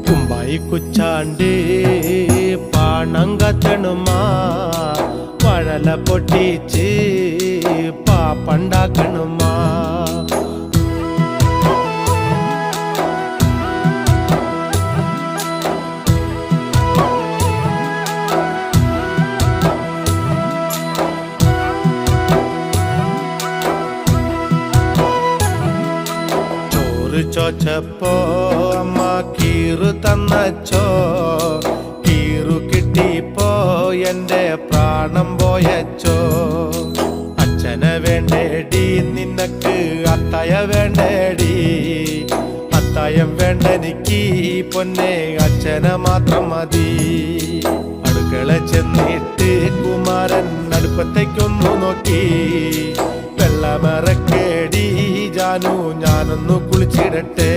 കുമ്പായി കുച്ചാണ്ട് പാണം കത്തണുമാ വഴല പൊട്ടിച്ച് പാപ്പണ്ടാക്കണുമാ ചോച്ചപ്പോ അമ്മ കീറു തന്നച്ചോ കീറു കിട്ടിപ്പോ എന്റെ പ്രാണം പോയച്ചോ അച്ഛനെ വേണ്ടേടി നിനക്ക് അത്തായ വേണ്ടേടി അത്തായം വേണ്ടെനിക്ക് പൊന്നെ അച്ഛനെ മാത്രം മതി അടുക്കള ചെന്നിട്ട് കുമാരൻ അടുപ്പത്തേക്കൊന്നു നോക്കി വെള്ളമറക്കേടി ജാനു ഞാനൊന്നു കുളിച്ചിടട്ടെ